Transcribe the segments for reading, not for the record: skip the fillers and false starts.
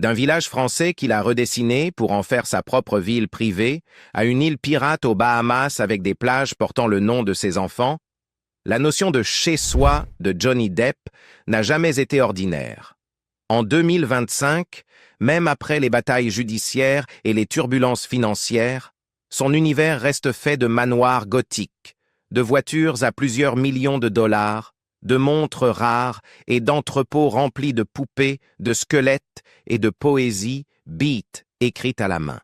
D'un village français qu'il a redessiné pour en faire sa propre ville privée, à une île pirate aux Bahamas avec des plages portant le nom de ses enfants, la notion de chez-soi de Johnny Depp n'a jamais été ordinaire. En 2025, même après les batailles judiciaires et les turbulences financières, son univers reste fait de manoirs gothiques, de voitures à plusieurs millions de dollars, de montres rares et d'entrepôts remplis de poupées, de squelettes et de poésie beat écrite à la main.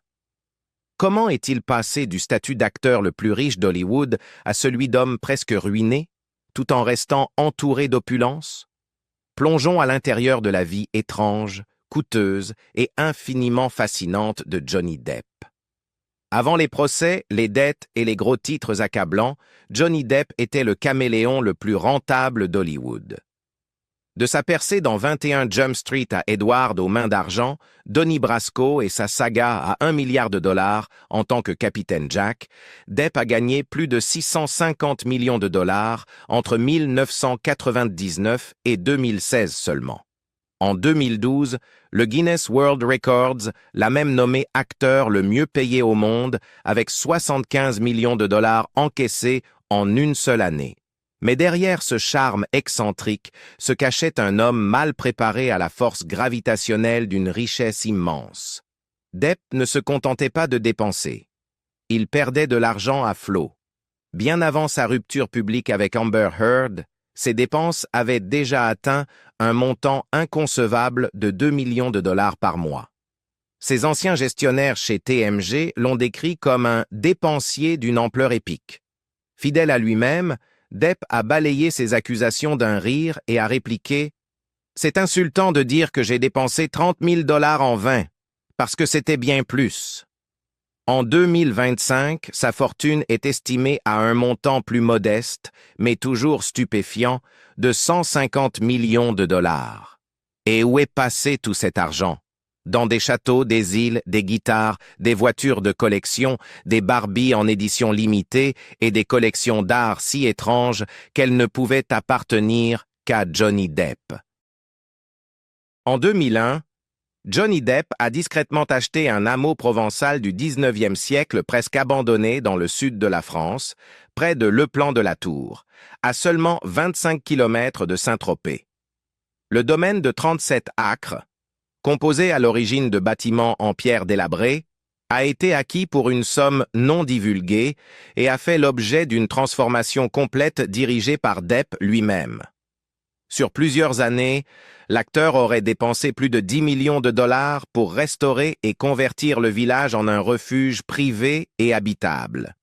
Comment est-il passé du statut d'acteur le plus riche d'Hollywood à celui d'homme presque ruiné, tout en restant entouré d'opulence? Plongeons à l'intérieur de la vie étrange, coûteuse et infiniment fascinante de Johnny Depp. Avant les procès, les dettes et les gros titres accablants, Johnny Depp était le caméléon le plus rentable d'Hollywood. De sa percée dans 21 Jump Street à Edward aux mains d'argent, Donnie Brasco et sa saga à 1 milliard de dollars en tant que Capitaine Jack, Depp a gagné plus de 650 millions de dollars entre 1999 et 2016 seulement. En 2012, le Guinness World Records l'a même nommé acteur le mieux payé au monde avec 75 millions de dollars encaissés en une seule année. Mais derrière ce charme excentrique se cachait un homme mal préparé à la force gravitationnelle d'une richesse immense. Depp ne se contentait pas de dépenser. Il perdait de l'argent à flot. Bien avant sa rupture publique avec Amber Heard, ses dépenses avaient déjà atteint un montant inconcevable de 2 millions de dollars par mois. Ses anciens gestionnaires chez TMG l'ont décrit comme un dépensier d'une ampleur épique. Fidèle à lui-même, Depp a balayé ces accusations d'un rire et a répliqué « C'est insultant de dire que j'ai dépensé 30 000 dollars en vin, parce que c'était bien plus. » En 2025, sa fortune est estimée à un montant plus modeste, mais toujours stupéfiant, de 150 millions de dollars. Et où est passé tout cet argent? Dans des châteaux, des îles, des guitares, des voitures de collection, des Barbie en édition limitée et des collections d'art si étranges qu'elles ne pouvaient appartenir qu'à Johnny Depp. En 2001, Johnny Depp a discrètement acheté un hameau provençal du 19e siècle presque abandonné dans le sud de la France, près de Le Plan-de-la-Tour, à seulement 25 km de Saint-Tropez. Le domaine de 37 acres, composé à l'origine de bâtiments en pierre délabrée, a été acquis pour une somme non divulguée et a fait l'objet d'une transformation complète dirigée par Depp lui-même. Sur plusieurs années, l'acteur aurait dépensé plus de 10 millions de dollars pour restaurer et convertir le village en un refuge privé et habitable.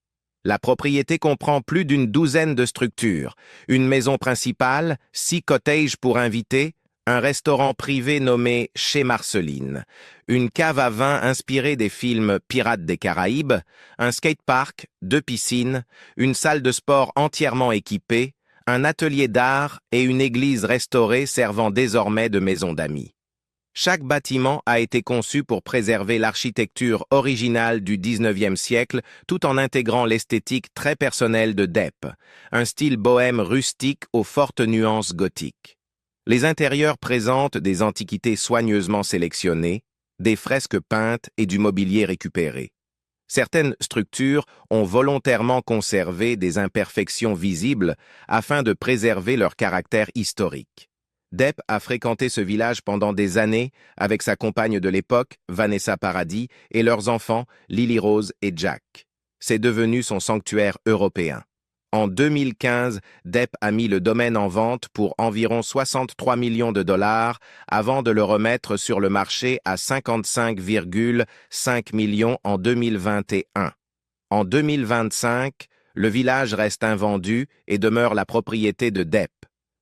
La propriété comprend plus d'une douzaine de structures, une maison principale, 6 cottages pour invités, un restaurant privé nommé Chez Marceline, une cave à vin inspirée des films Pirates des Caraïbes, un skatepark, 2 piscines, une salle de sport entièrement équipée, un atelier d'art et une église restaurée servant désormais de maison d'amis. Chaque bâtiment a été conçu pour préserver l'architecture originale du 19e siècle tout en intégrant l'esthétique très personnelle de Depp, un style bohème rustique aux fortes nuances gothiques. Les intérieurs présentent des antiquités soigneusement sélectionnées, des fresques peintes et du mobilier récupéré. Certaines structures ont volontairement conservé des imperfections visibles afin de préserver leur caractère historique. Depp a fréquenté ce village pendant des années avec sa compagne de l'époque, Vanessa Paradis, et leurs enfants, Lily Rose et Jack. C'est devenu son sanctuaire européen. En 2015, Depp a mis le domaine en vente pour environ 63 millions de dollars avant de le remettre sur le marché à 55,5 millions en 2021. En 2025, le village reste invendu et demeure la propriété de Depp.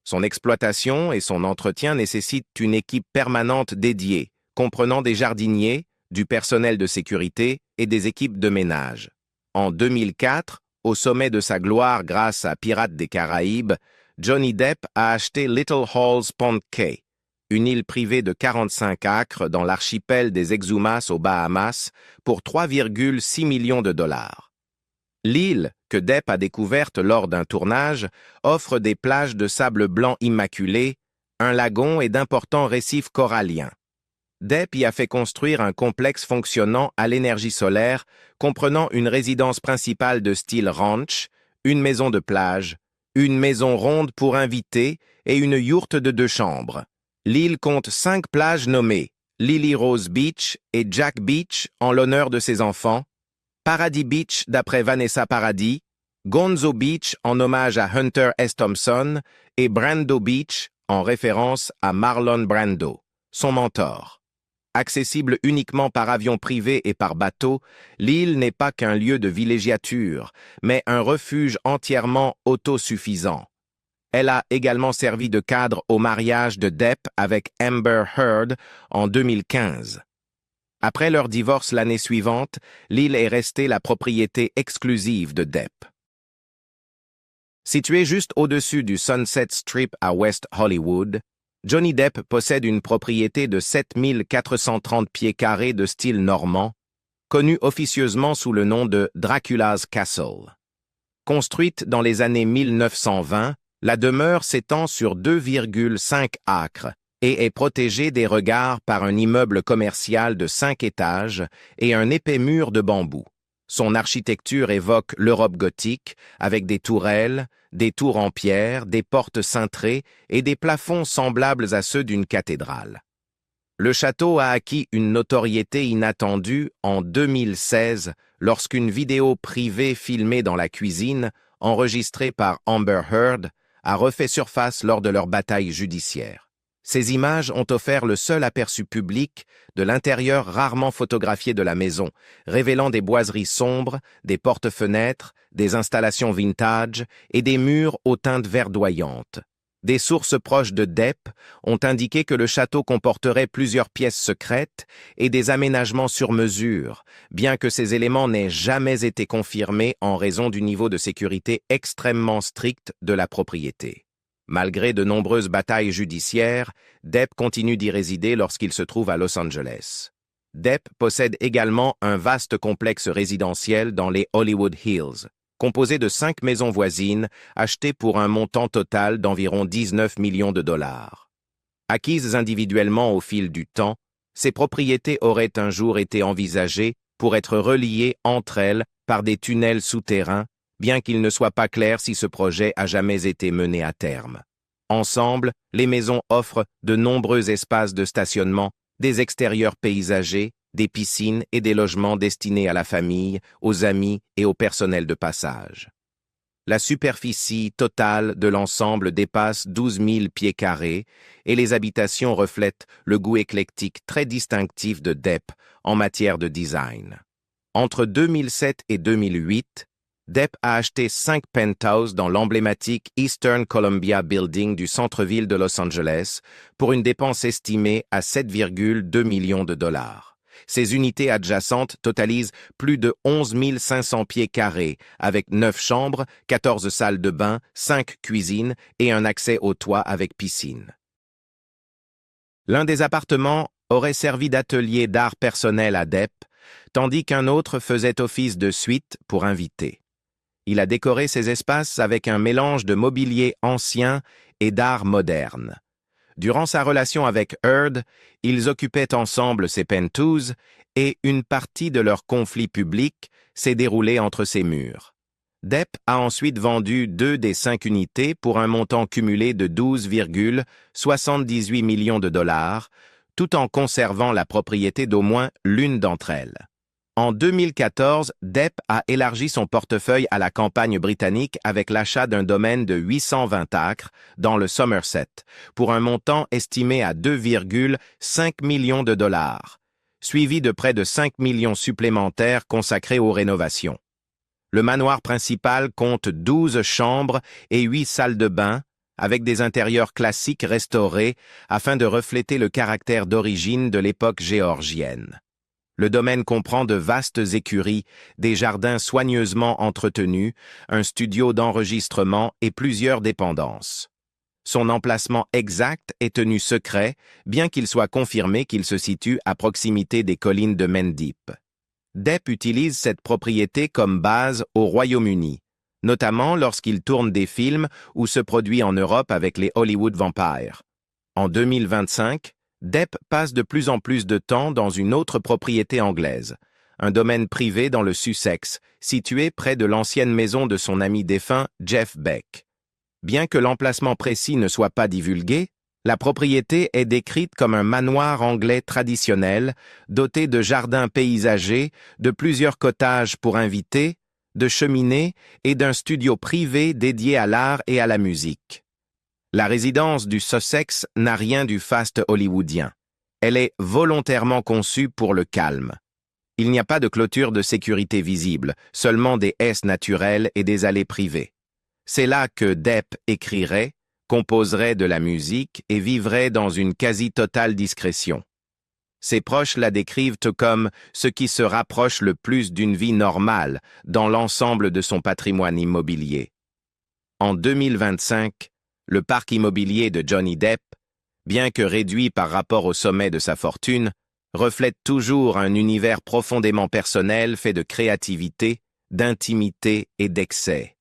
Son exploitation et son entretien nécessitent une équipe permanente dédiée, comprenant des jardiniers, du personnel de sécurité et des équipes de ménage. En 2004, au sommet de sa gloire grâce à Pirates des Caraïbes, Johnny Depp a acheté Little Halls Pond Cay, une île privée de 45 acres dans l'archipel des Exumas aux Bahamas, pour 3,6 millions de dollars. L'île, que Depp a découverte lors d'un tournage, offre des plages de sable blanc immaculé, un lagon et d'importants récifs coralliens. Depp y a fait construire un complexe fonctionnant à l'énergie solaire, comprenant une résidence principale de style ranch, une maison de plage, une maison ronde pour invités et une yourte de 2 chambres. L'île compte 5 plages nommées Lily Rose Beach et Jack Beach en l'honneur de ses enfants, Paradis Beach d'après Vanessa Paradis, Gonzo Beach en hommage à Hunter S. Thompson et Brando Beach en référence à Marlon Brando, son mentor. Accessible uniquement par avion privé et par bateau, l'île n'est pas qu'un lieu de villégiature, mais un refuge entièrement autosuffisant. Elle a également servi de cadre au mariage de Depp avec Amber Heard en 2015. Après leur divorce l'année suivante, l'île est restée la propriété exclusive de Depp. Située juste au-dessus du Sunset Strip à West Hollywood, Johnny Depp possède une propriété de 7430 pieds carrés de style normand, connue officieusement sous le nom de Dracula's Castle. Construite dans les années 1920, la demeure s'étend sur 2,5 acres et est protégée des regards par un immeuble commercial de 5 étages et un épais mur de bambou. Son architecture évoque l'Europe gothique, avec des tourelles, des tours en pierre, des portes cintrées et des plafonds semblables à ceux d'une cathédrale. Le château a acquis une notoriété inattendue en 2016 lorsqu'une vidéo privée filmée dans la cuisine, enregistrée par Amber Heard, a refait surface lors de leur bataille judiciaire. Ces images ont offert le seul aperçu public de l'intérieur rarement photographié de la maison, révélant des boiseries sombres, des porte-fenêtres, des installations vintage et des murs aux teintes verdoyantes. Des sources proches de Depp ont indiqué que le château comporterait plusieurs pièces secrètes et des aménagements sur mesure, bien que ces éléments n'aient jamais été confirmés en raison du niveau de sécurité extrêmement strict de la propriété. Malgré de nombreuses batailles judiciaires, Depp continue d'y résider lorsqu'il se trouve à Los Angeles. Depp possède également un vaste complexe résidentiel dans les Hollywood Hills, composé de 5 maisons voisines achetées pour un montant total d'environ 19 millions de dollars. Acquises individuellement au fil du temps, ces propriétés auraient un jour été envisagées pour être reliées entre elles par des tunnels souterrains, bien qu'il ne soit pas clair si ce projet a jamais été mené à terme. Ensemble, les maisons offrent de nombreux espaces de stationnement, des extérieurs paysagers, des piscines et des logements destinés à la famille, aux amis et au personnel de passage. La superficie totale de l'ensemble dépasse 12 000 pieds carrés et les habitations reflètent le goût éclectique très distinctif de Depp en matière de design. Entre 2007 et 2008, Depp a acheté 5 penthouses dans l'emblématique Eastern Columbia Building du centre-ville de Los Angeles pour une dépense estimée à 7,2 millions de dollars. Ces unités adjacentes totalisent plus de 11 500 pieds carrés, avec 9 chambres, 14 salles de bain, 5 cuisines et un accès au toit avec piscine. L'un des appartements aurait servi d'atelier d'art personnel à Depp, tandis qu'un autre faisait office de suite pour invités. Il a décoré ses espaces avec un mélange de mobilier ancien et d'art moderne. Durant sa relation avec Heard, ils occupaient ensemble ses penthouses et une partie de leur conflit public s'est déroulée entre ces murs. Depp a ensuite vendu 2 des 5 unités pour un montant cumulé de 12,78 millions de dollars, tout en conservant la propriété d'au moins l'une d'entre elles. En 2014, Depp a élargi son portefeuille à la campagne britannique avec l'achat d'un domaine de 820 acres dans le Somerset, pour un montant estimé à 2,5 millions de dollars, suivi de près de 5 millions supplémentaires consacrés aux rénovations. Le manoir principal compte 12 chambres et 8 salles de bain, avec des intérieurs classiques restaurés afin de refléter le caractère d'origine de l'époque géorgienne. Le domaine comprend de vastes écuries, des jardins soigneusement entretenus, un studio d'enregistrement et plusieurs dépendances. Son emplacement exact est tenu secret, bien qu'il soit confirmé qu'il se situe à proximité des collines de Mendip. Depp utilise cette propriété comme base au Royaume-Uni, notamment lorsqu'il tourne des films ou se produit en Europe avec les Hollywood Vampires. En 2025, Depp passe de plus en plus de temps dans une autre propriété anglaise, un domaine privé dans le Sussex, situé près de l'ancienne maison de son ami défunt Jeff Beck. Bien que l'emplacement précis ne soit pas divulgué, la propriété est décrite comme un manoir anglais traditionnel, doté de jardins paysagers, de plusieurs cottages pour invités, de cheminées et d'un studio privé dédié à l'art et à la musique. La résidence du Sussex n'a rien du faste hollywoodien. Elle est volontairement conçue pour le calme. Il n'y a pas de clôture de sécurité visible, seulement des haies naturelles et des allées privées. C'est là que Depp écrirait, composerait de la musique et vivrait dans une quasi-totale discrétion. Ses proches la décrivent comme ce qui se rapproche le plus d'une vie normale dans l'ensemble de son patrimoine immobilier. En 2025, le parc immobilier de Johnny Depp, bien que réduit par rapport au sommet de sa fortune, reflète toujours un univers profondément personnel fait de créativité, d'intimité et d'excès.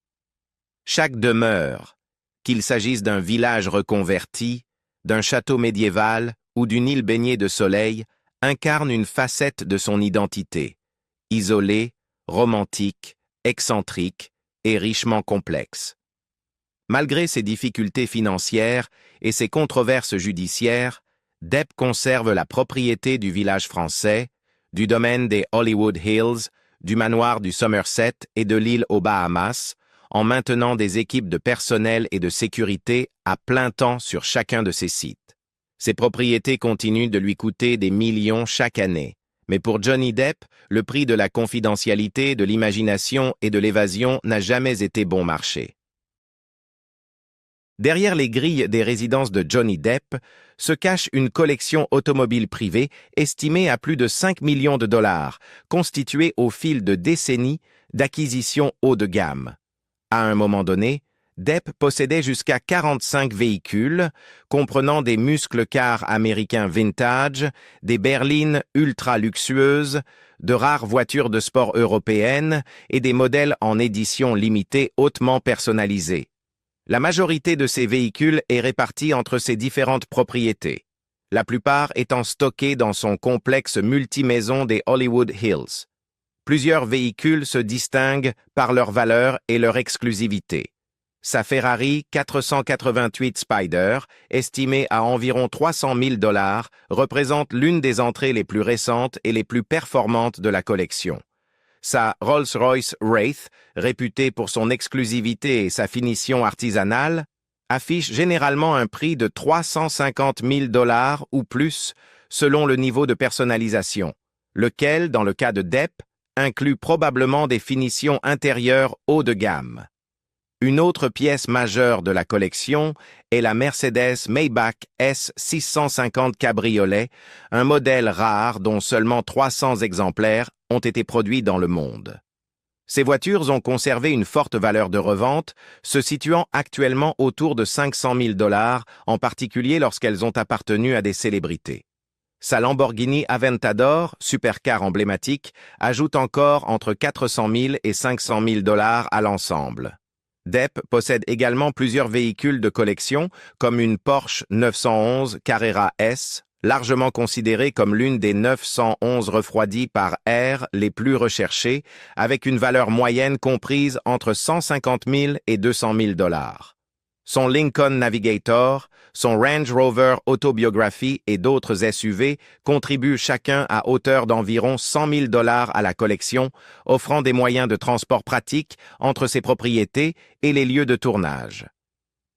Chaque demeure, qu'il s'agisse d'un village reconverti, d'un château médiéval ou d'une île baignée de soleil, incarne une facette de son identité, isolée, romantique, excentrique et richement complexe. Malgré ses difficultés financières et ses controverses judiciaires, Depp conserve la propriété du village français, du domaine des Hollywood Hills, du manoir du Somerset et de l'île aux Bahamas, en maintenant des équipes de personnel et de sécurité à plein temps sur chacun de ses sites. Ses propriétés continuent de lui coûter des millions chaque année. Mais pour Johnny Depp, le prix de la confidentialité, de l'imagination et de l'évasion n'a jamais été bon marché. Derrière les grilles des résidences de Johnny Depp se cache une collection automobile privée estimée à plus de 5 millions de dollars, constituée au fil de décennies d'acquisitions haut de gamme. À un moment donné, Depp possédait jusqu'à 45 véhicules, comprenant des muscle-cars américains vintage, des berlines ultra luxueuses, de rares voitures de sport européennes et des modèles en édition limitée hautement personnalisés. La majorité de ces véhicules est répartie entre ses différentes propriétés, la plupart étant stockés dans son complexe multimaison des Hollywood Hills. Plusieurs véhicules se distinguent par leur valeur et leur exclusivité. Sa Ferrari 488 Spider, estimée à environ 300 000 $, représente l'une des entrées les plus récentes et les plus performantes de la collection. Sa Rolls-Royce Wraith, réputée pour son exclusivité et sa finition artisanale, affiche généralement un prix de 350 000 $ ou plus selon le niveau de personnalisation, lequel, dans le cas de Depp, inclut probablement des finitions intérieures haut de gamme. Une autre pièce majeure de la collection est la Mercedes Maybach S650 Cabriolet, un modèle rare dont seulement 300 exemplaires ont été produits dans le monde. Ces voitures ont conservé une forte valeur de revente, se situant actuellement autour de 500 000 $, en particulier lorsqu'elles ont appartenu à des célébrités. Sa Lamborghini Aventador, supercar emblématique, ajoute encore entre 400 000 et 500 000 $ à l'ensemble. Depp possède également plusieurs véhicules de collection, comme une Porsche 911 Carrera S, largement considérée comme l'une des 911 refroidies par air les plus recherchées, avec une valeur moyenne comprise entre 150 000 et 200 000 $. Son Lincoln Navigator, son Range Rover Autobiography et d'autres SUV contribuent chacun à hauteur d'environ 100 000 $ à la collection, offrant des moyens de transport pratiques entre ses propriétés et les lieux de tournage.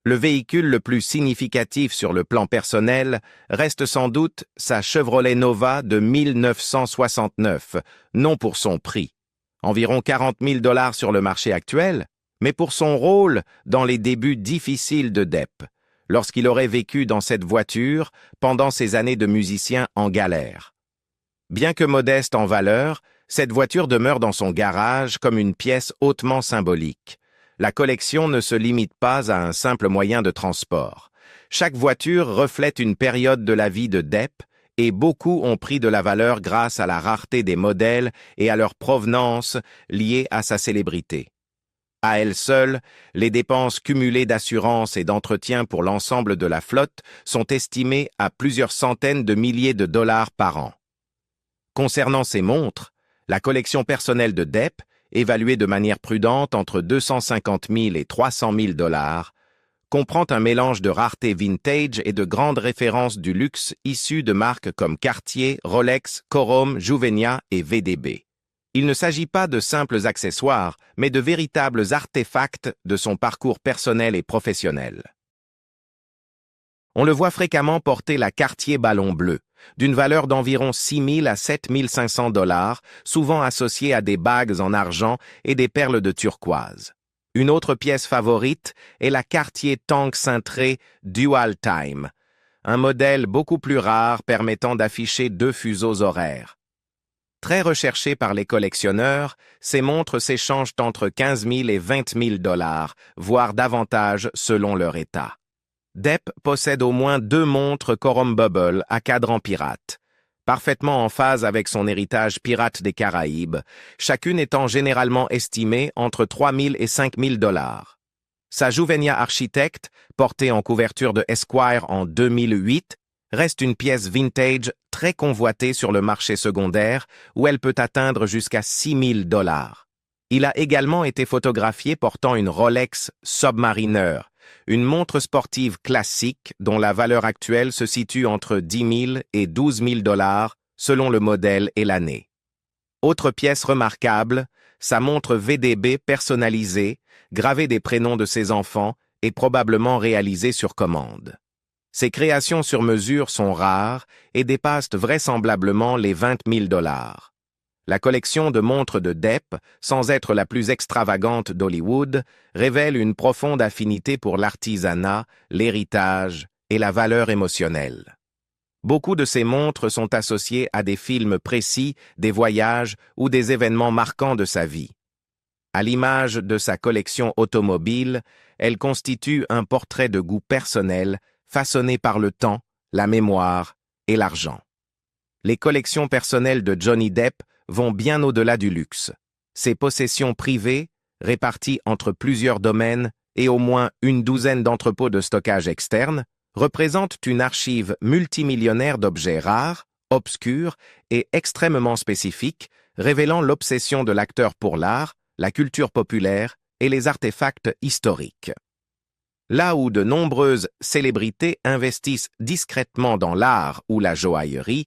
Le véhicule le plus significatif sur le plan personnel reste sans doute sa Chevrolet Nova de 1969, non pour son prix, environ 40 000 $ sur le marché actuel, mais pour son rôle dans les débuts difficiles de Depp, lorsqu'il aurait vécu dans cette voiture pendant ses années de musicien en galère. Bien que modeste en valeur, cette voiture demeure dans son garage comme une pièce hautement symbolique. La collection ne se limite pas à un simple moyen de transport. Chaque voiture reflète une période de la vie de Depp, et beaucoup ont pris de la valeur grâce à la rareté des modèles et à leur provenance liée à sa célébrité. À elles seules, les dépenses cumulées d'assurance et d'entretien pour l'ensemble de la flotte sont estimées à plusieurs centaines de milliers de dollars par an. Concernant ces montres, la collection personnelle de Depp, évaluée de manière prudente entre 250 000 et 300 000 dollars, comprend un mélange de rareté vintage et de grandes références du luxe issues de marques comme Cartier, Rolex, Corom, Juvenia et VDB. Il ne s'agit pas de simples accessoires, mais de véritables artefacts de son parcours personnel et professionnel. On le voit fréquemment porter la Cartier Ballon Bleu, d'une valeur d'environ 6 000 à 7 500 dollars, souvent associée à des bagues en argent et des perles de turquoise. Une autre pièce favorite est la Cartier Tank cintrée Dual Time, un modèle beaucoup plus rare permettant d'afficher 2 fuseaux horaires. Très recherchées par les collectionneurs, ces montres s'échangent entre 15 000 et 20 000 dollars, voire davantage selon leur état. Depp possède au moins 2 montres Corom Bubble à cadran pirate, parfaitement en phase avec son héritage pirate des Caraïbes, chacune étant généralement estimée entre 3 000 et 5 000 dollars. Sa Juvenia Architect, portée en couverture de Esquire en 2008, reste une pièce vintage très convoitée sur le marché secondaire où elle peut atteindre jusqu'à 6 000 dollars. Il a également été photographié portant une Rolex Submariner, une montre sportive classique dont la valeur actuelle se situe entre 10 000 et 12 000 dollars selon le modèle et l'année. Autre pièce remarquable, sa montre VDB personnalisée, gravée des prénoms de ses enfants et probablement réalisée sur commande. Ces créations sur mesure sont rares et dépassent vraisemblablement les 20 000 dollars. La collection de montres de Depp, sans être la plus extravagante d'Hollywood, révèle une profonde affinité pour l'artisanat, l'héritage et la valeur émotionnelle. Beaucoup de ces montres sont associées à des films précis, des voyages ou des événements marquants de sa vie. À l'image de sa collection automobile, elle constitue un portrait de goût personnel, façonné par le temps, la mémoire et l'argent. Les collections personnelles de Johnny Depp vont bien au-delà du luxe. Ses possessions privées, réparties entre plusieurs domaines et au moins une douzaine d'entrepôts de stockage externes, représentent une archive multimillionnaire d'objets rares, obscurs et extrêmement spécifiques, révélant l'obsession de l'acteur pour l'art, la culture populaire et les artefacts historiques. Là où de nombreuses célébrités investissent discrètement dans l'art ou la joaillerie,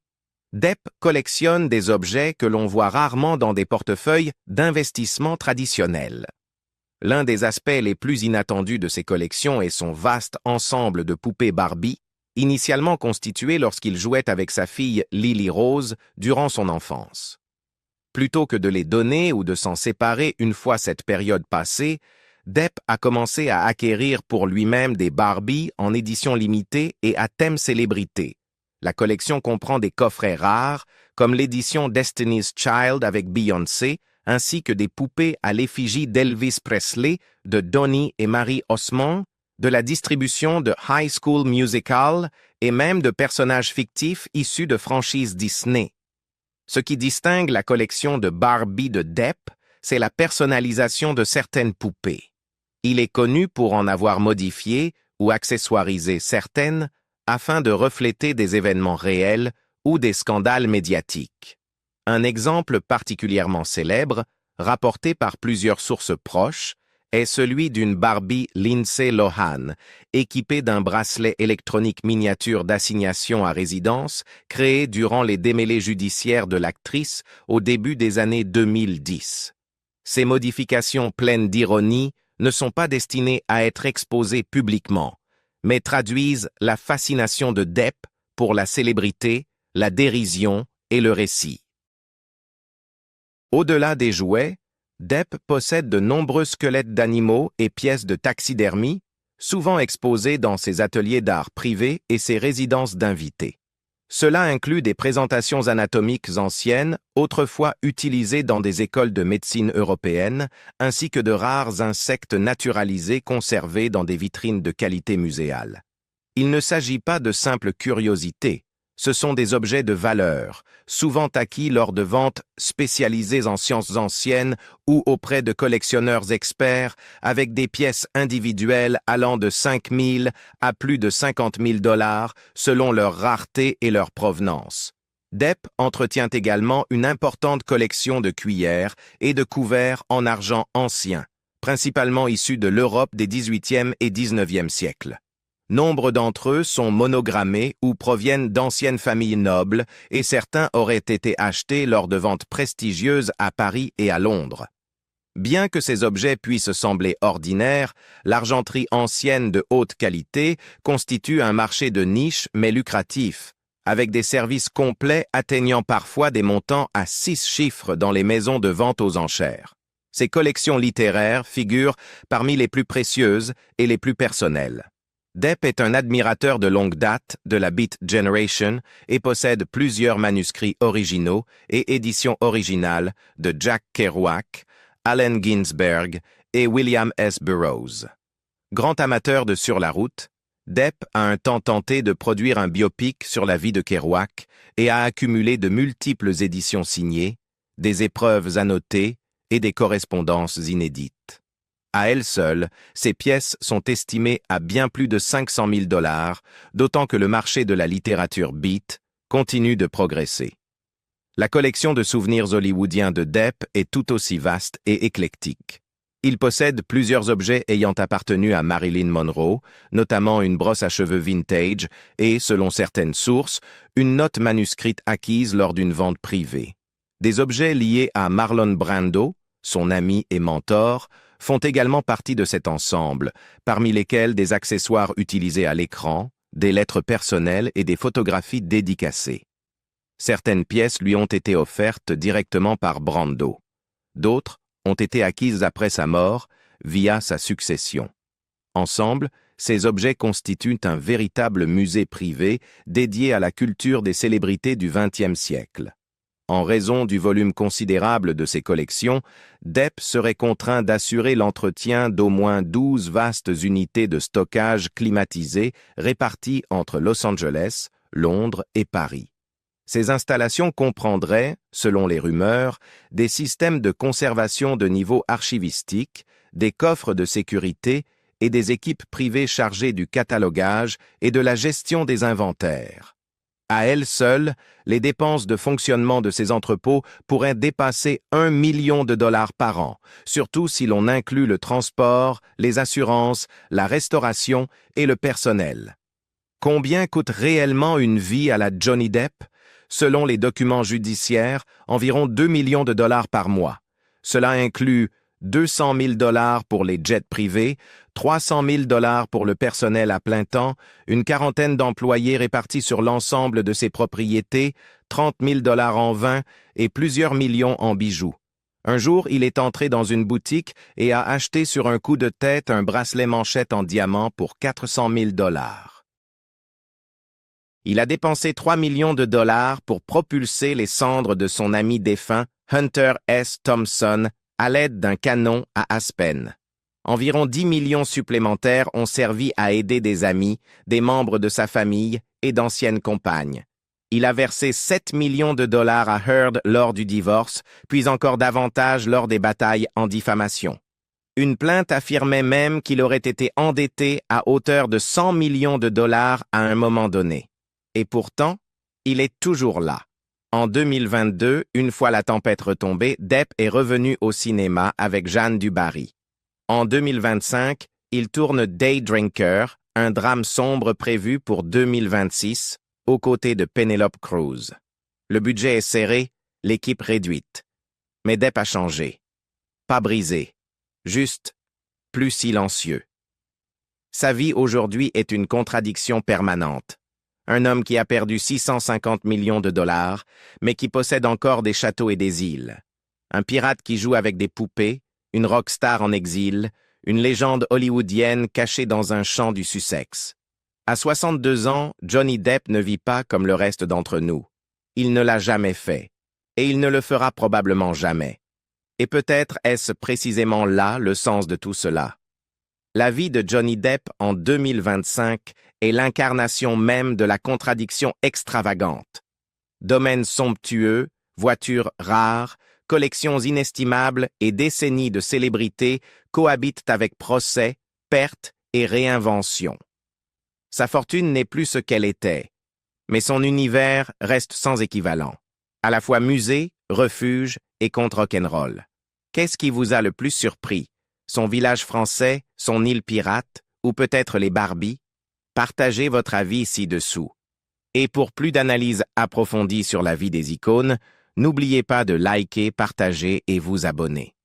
Depp collectionne des objets que l'on voit rarement dans des portefeuilles d'investissement traditionnels. L'un des aspects les plus inattendus de ses collections est son vaste ensemble de poupées Barbie, initialement constitué lorsqu'il jouait avec sa fille Lily Rose durant son enfance. Plutôt que de les donner ou de s'en séparer une fois cette période passée, Depp a commencé à acquérir pour lui-même des Barbie en édition limitée et à thème célébrité. La collection comprend des coffrets rares, comme l'édition Destiny's Child avec Beyoncé, ainsi que des poupées à l'effigie d'Elvis Presley, de Donny et Marie Osmond, de la distribution de High School Musical et même de personnages fictifs issus de franchises Disney. Ce qui distingue la collection de Barbie de Depp, c'est la personnalisation de certaines poupées. Il est connu pour en avoir modifié ou accessoirisé certaines afin de refléter des événements réels ou des scandales médiatiques. Un exemple particulièrement célèbre, rapporté par plusieurs sources proches, est celui d'une Barbie Lindsay Lohan, équipée d'un bracelet électronique miniature d'assignation à résidence créé durant les démêlés judiciaires de l'actrice au début des années 2010. Ces modifications pleines d'ironie ne sont pas destinées à être exposées publiquement, mais traduisent la fascination de Depp pour la célébrité, la dérision et le récit. Au-delà des jouets, Depp possède de nombreux squelettes d'animaux et pièces de taxidermie, souvent exposés dans ses ateliers d'art privés et ses résidences d'invités. Cela inclut des présentations anatomiques anciennes, autrefois utilisées dans des écoles de médecine européennes, ainsi que de rares insectes naturalisés conservés dans des vitrines de qualité muséale. Il ne s'agit pas de simples curiosités, Ce sont des objets de valeur, souvent acquis lors de ventes spécialisées en sciences anciennes ou auprès de collectionneurs experts, avec des pièces individuelles allant de 5 000 à plus de 50 000 $ selon leur rareté et leur provenance. Depp entretient également une importante collection de cuillères et de couverts en argent ancien, principalement issus de l'Europe des XVIIIe et XIXe siècles. Nombre d'entre eux sont monogrammés ou proviennent d'anciennes familles nobles et certains auraient été achetés lors de ventes prestigieuses à Paris et à Londres. Bien que ces objets puissent sembler ordinaires, l'argenterie ancienne de haute qualité constitue un marché de niche mais lucratif, avec des services complets atteignant parfois des montants à 6 chiffres dans les maisons de vente aux enchères. Ces collections littéraires figurent parmi les plus précieuses et les plus personnelles. Depp est un admirateur de longue date de la Beat Generation et possède plusieurs manuscrits originaux et éditions originales de Jack Kerouac, Allen Ginsberg et William S. Burroughs. Grand amateur de Sur la route, Depp a un temps tenté de produire un biopic sur la vie de Kerouac et a accumulé de multiples éditions signées, des épreuves annotées et des correspondances inédites. À elles seules, ces pièces sont estimées à bien plus de 500 000 $, d'autant que le marché de la littérature beat continue de progresser. La collection de souvenirs hollywoodiens de Depp est tout aussi vaste et éclectique. Il possède plusieurs objets ayant appartenu à Marilyn Monroe, notamment une brosse à cheveux vintage et, selon certaines sources, une note manuscrite acquise lors d'une vente privée. Des objets liés à Marlon Brando, son ami et mentor, font également partie de cet ensemble, parmi lesquels des accessoires utilisés à l'écran, des lettres personnelles et des photographies dédicacées. Certaines pièces lui ont été offertes directement par Brando. D'autres ont été acquises après sa mort, via sa succession. Ensemble, ces objets constituent un véritable musée privé dédié à la culture des célébrités du XXe siècle. En raison du volume considérable de ses collections, Depp serait contraint d'assurer l'entretien d'au moins 12 vastes unités de stockage climatisées réparties entre Los Angeles, Londres et Paris. Ces installations comprendraient, selon les rumeurs, des systèmes de conservation de niveau archivistique, des coffres de sécurité et des équipes privées chargées du catalogage et de la gestion des inventaires. À elles seules, les dépenses de fonctionnement de ces entrepôts pourraient dépasser 1 million de $ par an, surtout si l'on inclut le transport, les assurances, la restauration et le personnel. Combien coûte réellement une vie à la Johnny Depp? Selon les documents judiciaires, environ 2 millions de $ par mois. Cela inclut 200 000 $ pour les jets privés, 300 000 $ pour le personnel à plein temps, une quarantaine d'employés répartis sur l'ensemble de ses propriétés, 30 000 $ en vin et plusieurs millions en bijoux. Un jour, il est entré dans une boutique et a acheté sur un coup de tête un bracelet manchette en diamant pour 400 000 $. Il a dépensé 3 millions de $ pour propulser les cendres de son ami défunt, Hunter S. Thompson, à l'aide d'un canon à Aspen. Environ 10 millions supplémentaires ont servi à aider des amis, des membres de sa famille et d'anciennes compagnes. Il a versé 7 millions de $ à Heard lors du divorce, puis encore davantage lors des batailles en diffamation. Une plainte affirmait même qu'il aurait été endetté à hauteur de 100 millions de $ à un moment donné. Et pourtant, il est toujours là. En 2022, une fois la tempête retombée, Depp est revenu au cinéma avec Jeanne du Barry. En 2025, il tourne Daydrinker, un drame sombre prévu pour 2026, aux côtés de Penelope Cruz. Le budget est serré, l'équipe réduite. Mais Depp a changé. Pas brisé, juste plus silencieux. Sa vie aujourd'hui est une contradiction permanente. Un homme qui a perdu 650 millions de $, mais qui possède encore des châteaux et des îles. Un pirate qui joue avec des poupées, une rockstar en exil, une légende hollywoodienne cachée dans un champ du Sussex. À 62 ans, Johnny Depp ne vit pas comme le reste d'entre nous. Il ne l'a jamais fait, et il ne le fera probablement jamais. Et peut-être est-ce précisément là le sens de tout cela. La vie de Johnny Depp en 2025 est l'incarnation même de la contradiction extravagante. Domaines somptueux, voitures rares, collections inestimables et décennies de célébrités cohabitent avec procès, pertes et réinventions. Sa fortune n'est plus ce qu'elle était, mais son univers reste sans équivalent, à la fois musée, refuge et contre-rock'n'roll. Qu'est-ce qui vous a le plus surpris? Son village français, son île pirate, ou peut-être les Barbies? Partagez votre avis ci-dessous. Et pour plus d'analyses approfondies sur la vie des icônes, n'oubliez pas de liker, partager et vous abonner.